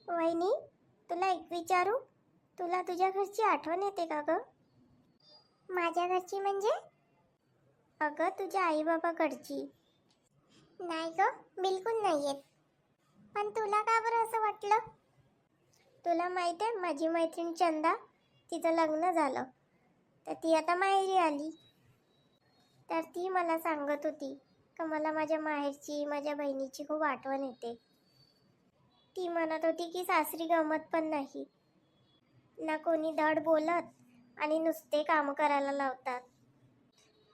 वहिनी, तुला एक विचारू? तुला तुझ्या घरची आठवण येते का ग? माझ्या घरची म्हणजे? अगं तुझ्या आई बाबाकडची. नाही ग, बिलकुल नाही येत. पण तुला का बरं असं वाटलं? तुला माहिती आहे माझी मैत्रीण चंदा, तिचं लग्न झालं तर ती आता माहेरी आली. तर ती मला सांगत होती का मला माझ्या माहेरची, माझ्या बहिणीची खूप आठवण येते. ती म्हणत होती की सासरी गमत पण नाही ना, कोणी धड बोलत आणि नुसते काम करायला लावतात.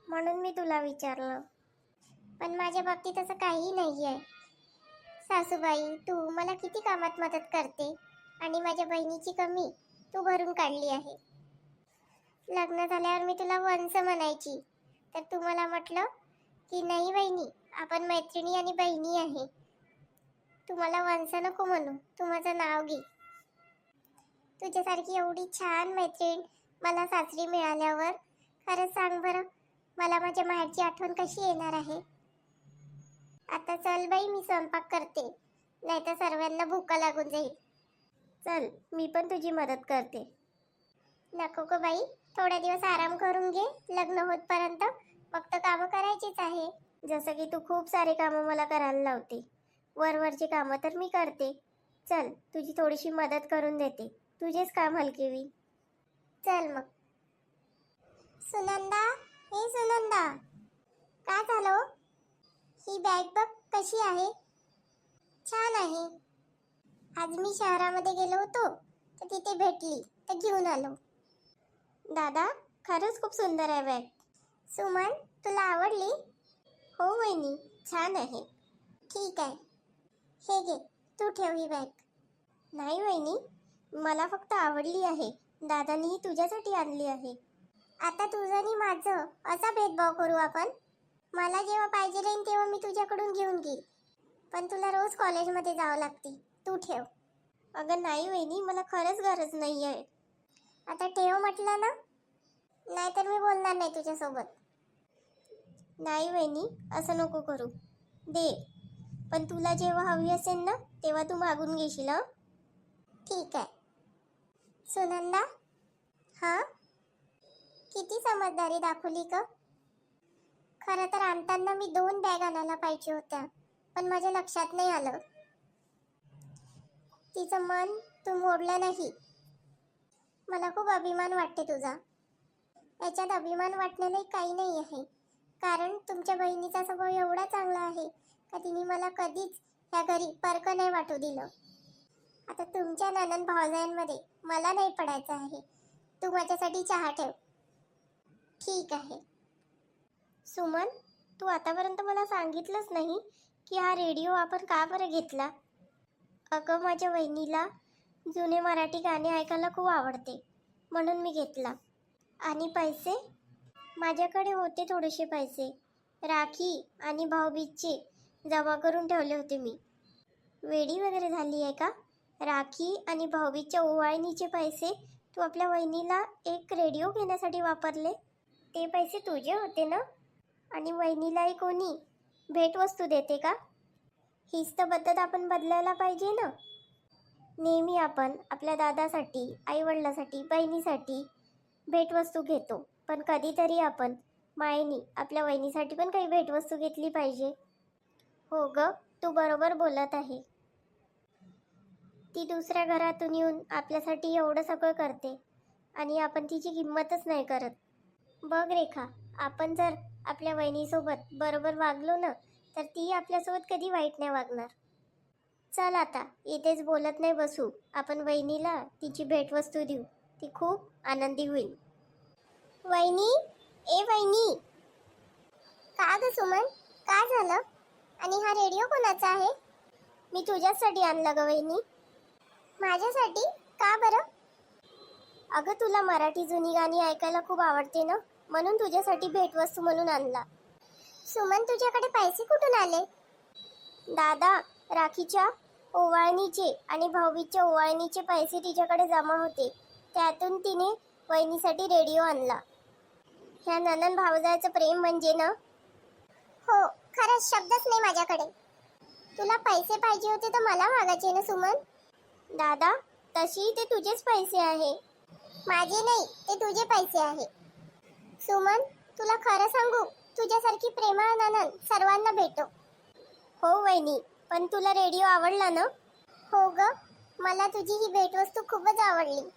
म्हणून मी तुला विचारलं. पण माझ्या बाबतीत असं काही नाही आहे. सासूबाई, तू मला किती कामात मदत करते आणि माझ्या बहिणीची कमी तू भरून काढली आहे. लग्न झाल्यावर मी तुला वंस म्हणायची, तर तू मला म्हटलं की नाही वहिनी, आपण मैत्रिणी आणि बहिणी आहे. तू मला वंस नको म्हणू, तू माझं नाव घे. तुझ्यासारखी एवढी छान मैत्रीण मला सासरी मिळाल्यावर खरंच सांग बरं, मला माझ्या माहेरची आठवण कशी येणार आहे? आता चल बाई, मी स्वयंपाक करते, नाही तर सर्वांना भूका लागून जाईल. चल, मी पण तुझी मदत करते. नको ग बाई, थोड्या दिवस आराम करून घे. लग्न होतपर्यंत फक्त कामं करायचीच आहे. जसं की तू खूप सारे कामं मला करायला लावते. वरवरची कामं तर मी करते. चल, तुझी थोडीशी मदत करून देते, तुझेच काम हलके होईल. चल मग. सुनंदा, हे सुनंदा, काय झालं? ही बॅग बघ कशी आहे. छान आहे. आज मी शहरामध्ये गेलो होतो तर तिथे भेटली तर घेऊन आलो. दादा, खरंच खूप सुंदर आहे बॅग. सुमन, तुला आवडली? हो वहिनी, छान आहे. ठीक आहे, हे घे, तू ठेव ही बॅग. नाही वहिनी, मला फक्त आवडली आहे. दादानी तुझ्यासाठी आणली आहे. आता तुझं आणि माझं असा भेदभाव करू आपण? मला जेव्हा पाहिजे राहील तेव्हा मी तुझ्याकडून घेऊन घेईल, पण तुला रोज कॉलेजमध्ये जावं लागते. तू ठेव. अगं नाही वहिनी, मला खरंच गरज नाही आहे. आता ठेव म्हटलं ना, नाहीतर मी बोलणार नाही तुझ्यासोबत. नाही वहिनी, असं नको करू. दे, पण तुला जेव्हा हवी असेल ना तेव्हा तू मागून घेशील. हं? ठीक आहे. सुनंदा, हां, किती समजदारी दाखवली का? खरं तर आणताना मी 2 बॅग आणायला पाहिजे होत्या, पण माझ्या लक्षात नाही आलं. तिचं मन तू मोडलं नाही. मला खूप अभिमान वाटते तुझा. याच्यात अभिमान वाटण्यालाही काही नाही आहे, कारण तुमच्या बहिणीचा स्वभाव एवढा चांगला आहे का तिने मला कधीच ह्या घरी परक नाही वाटू दिलं. आता तुमच्या नणंद भावजायांमध्ये मला नाही पडायचं आहे. तू माझ्यासाठी चहा ठेव. ठीक आहे. सुमन, तू आतापर्यंत मला सांगितलंच नाही की हा रेडिओ आपण का बरं घेतला? अगं माझ्या वहिनीला जुने मराठी गाणे ऐकायला खूप आवडते, म्हणून मी घेतला. आणि पैसे? माझ्याकडे होते थोडेसे पैसे, राखी आणि भाऊबीजचे जमा करून ठेवले होते मी. वेडी वगैरे झाली आहे का? राखी आणि भाऊबीजच्या ओवाळणीचे पैसे तू आपल्या वहिनीला एक रेडिओ घेण्यासाठी वापरले? ते पैसे तुझे होते ना? आणि वहिनीलाही कोणी भेटवस्तू देते का? हीच तर पद्धत आपण बदलायला पाहिजे ना. नेहमी आपण आपल्या दादासाठी, आईवडिलासाठी, बहिणीसाठी भेटवस्तू घेतो, पण कधीतरी आपण मायेनी आपल्या वहिनीसाठी पण काही भेटवस्तू घेतली पाहिजे. हो ग, तू बरोबर बोलत आहे. ती दुसऱ्या घरातून येऊन आपल्यासाठी एवढं सगळं करते आणि आपण तिची किंमतच नाही करत. बघ रेखा, आपण जर आपल्या वहिनीसोबत बरोबर वागलो ना, तर ती आपल्यासोबत कधी वाईट नाही वागणार. चल आता इथेच बोलत नाही बसू, आपण वहिनीला तिची भेटवस्तू देऊ, ती खूप आनंदी होईल. वहिनी, ए वहिनी. का ग सुमन, काय झालं? आणि हा रेडिओ कोणाचा आहे? मी तुझ्यासाठी आणला ग वहिनी. माझ्यासाठी? का बरं? अगं तुला मराठी जुनी गाणी ऐकायला खूप आवडते ना, म्हणून तुझ्यासाठी भेटवस्तू म्हणून आणला. सुमन, तुझ्याकडे पैसे कुठून आले? दादा, राखीच्या ओवाळणीचे आणि भाऊबीजच्या ओवाळणीचे पैसे तिच्याकडे जमा होते, त्यातून तिने वहिनीसाठी रेडिओ आणला. ह्या नणंद भावजायचं प्रेम म्हणजे ना. हो, खरंच शब्दच नाही माझ्याकडे. तुला पैसे पाहिजे होते तर मला मागायचे ना सुमन. दादा, तशी ते तुझेच पैसे आहे. माझे नाही, ते तुझे पैसे आहे. सुमन, तुला खरं सांगू, तुझ्यासारखी प्रेमळ नणंद सर्वांना भेटो. हो वहिनी, पण तुला रेडिओ आवडला ना? हो ग, मला तुझी ही भेटवस्तू खूपच आवडली.